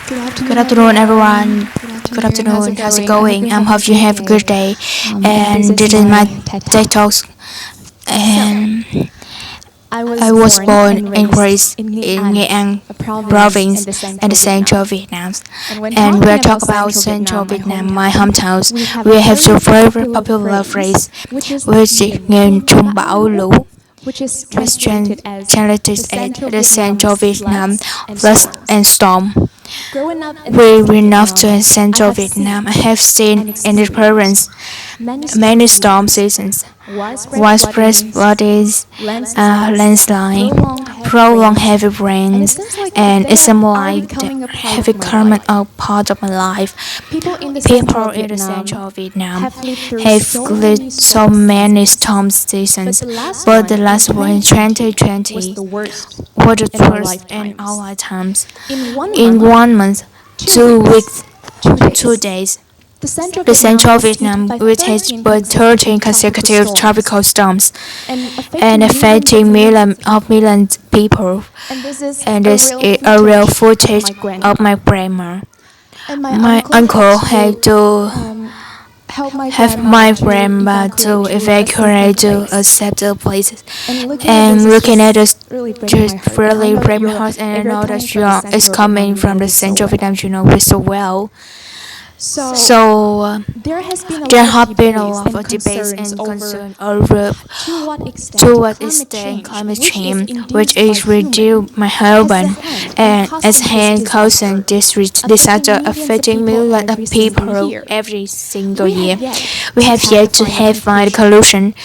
Good afternoon, everyone. Good afternoon. How's it going? I hope you have a good day. And this is my TED Talks. And I was born and raised in Nghệ An province in the central Vietnam. And we'll talk about central Vietnam, my hometown. We have a very popular phrase, which is Nghênh Trung Bão Lũ, which translated as the central Vietnam floods and storm. Growing up to central Vietnam, I have seen in experience many storm seasons, widespread floodings, landslide, prolonged heavy rains, and it seemed like the heavy coming out part of my life. People in the central Vietnam have lived so many storm seasons, but the last one in 2020 was the worst in our lifetimes. In 1 month, 2 weeks, 2 days, the central Vietnam witnessed but 13 consecutive tropical storms and affecting millions of people. And this is a real footage of my grandma. My uncle had to have my grandma to evacuate to a settled places. And looking at us just really break my heart, and I know that you is coming from the central Vietnam, you know me so well. So there have been a lot of debates and concern over to what extent climate change, which is reduced my husband, and as hand causing this disaster affecting millions of people every single year. We have yet to have find a solution.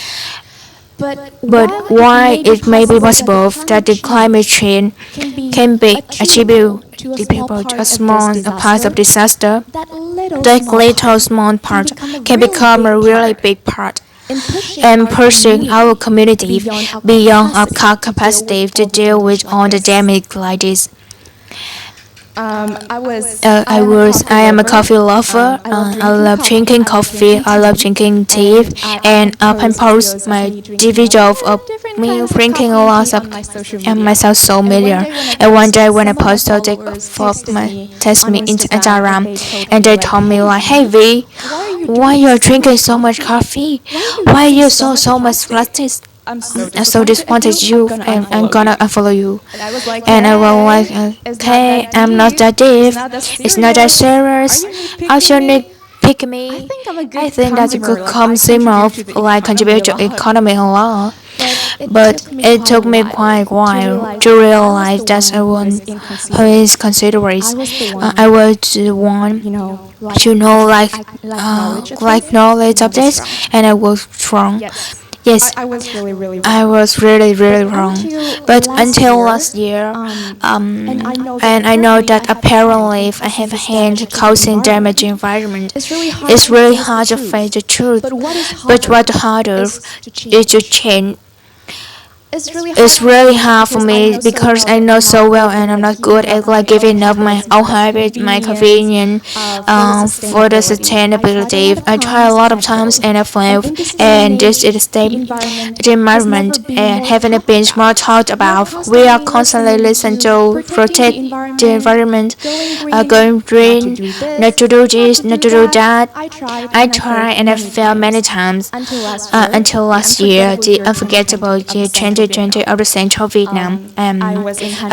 But why it may be possible that the climate change can be attributed to people to a small part of disaster, that little small part can become a really big part and pushing our community beyond our capacity to deal with all the damage like this. I am a coffee lover. I love drinking coffee. I love drinking tea, and up and post my video of me drinking a lot of and myself so million. And one day when I posted it for my test me into Instagram, and they told me like, "Hey V, why you're drinking so much coffee? Why you so much plastic?" I'm so disappointed you, and I'm gonna unfollow you. And I was like, okay, I'm not that deep. It's not that serious. I should need pick me. I think that's a good consumer of like contribute to economy a lot. But it took me quite a while to realize that I was who is considerate. I was the one, you know, like knowledge of this, and I was wrong. Yes, I was really wrong. But until last year, and I know that apparently if I have a hand causing damage to environment, it's really hard to face the truth. But what harder is to change. It's really hard for me because I know so well and I'm not good at like giving up my own habit, my convenience for the sustainability. I try a lot of times and I fail, and this is the environment and having been more talked about. We are constantly listening to protect the environment, going green, not to do this, not to do that. I try and I fail many times until last year, the unforgettable year 2020 of the central Vietnam. I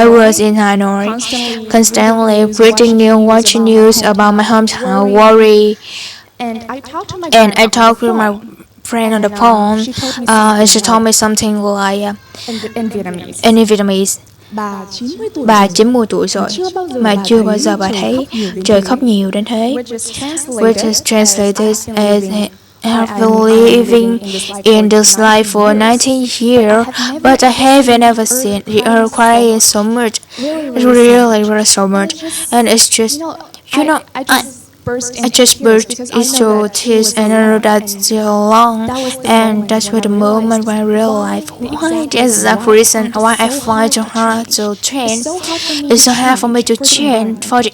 was in Hanoi, constantly reading news, watching news about my hometown, worry. And I talked with my friend on the phone. She told me something like in Vietnamese. Bà 90 tuổi rồi mà chưa bao giờ bà thấy trời khóc nhiều đến thế. Which is translated as I have been living in this life for 19 years, but I haven't ever seen the earth crying so much. It's really so much. And it's just, I just burst into tears, and I know that's still long, and that's what the moment when I realized why the exact reason why I find it hard to change. It's so hard for me to change for the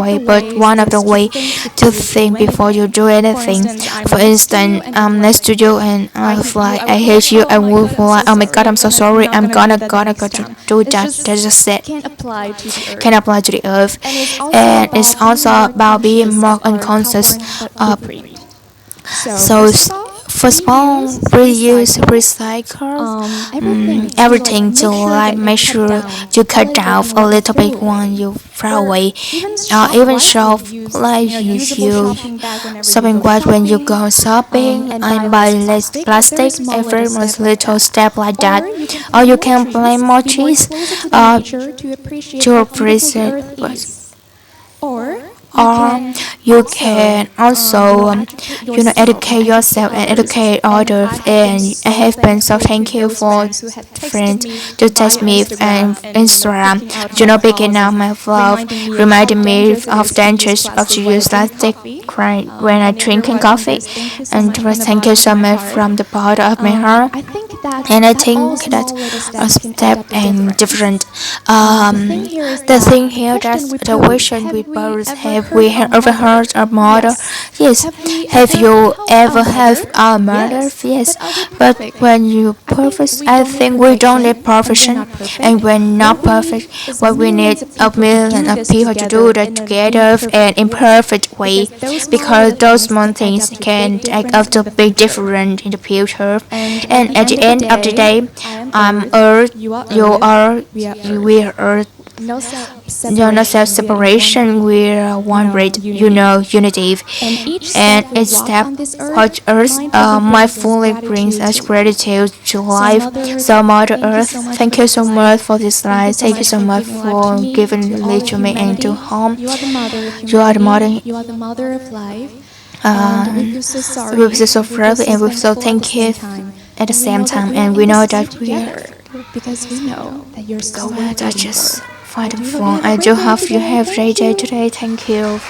way, but one of the way to think before you do anything. For instance, next to you and I was like, I hate you, I would like, oh my god, I'm so sorry, I'm gonna go to do that. That's just it. Can apply to the earth, and it's also about being more unconscious. So First of all, reuse, recycle, everything to like make sure you cut down a little bit when you throw away. Even shop like you use shopping bag when you go shopping and buy less plastic. Every little step like that, or you can blend more cheese to appreciate. Or you can also educate yourself and educate others. And I have been so thank you for friends to text me and Instagram picking up my vlog, reminding me of dangers of to use plastic when I drinking coffee. And thank you so much from the bottom of my heart. And I think that's a step and different. The thing here that the question we both have, we have overheard our mother. Yes, have you ever have our mother? Yes, but when you perfect, I think we don't need perfection, and when not perfect, what we need a million of people to do that together and imperfect way, because those small things can act up to be different in the future. And at the end of the day, I'm Earth, you are, we are Earth. No self-separation, we're one great, unity. And each step what Earth mindfully brings us gratitude to life. So Mother Earth, thank you so much for this life. Thank you so much for giving me to me and to home. You are the mother. You are the mother of life. We're so proud and we're so thank you at the same time. And we know that we are. Because we know that you're so I just find it fun. I do hope you have a great day today. Thank you.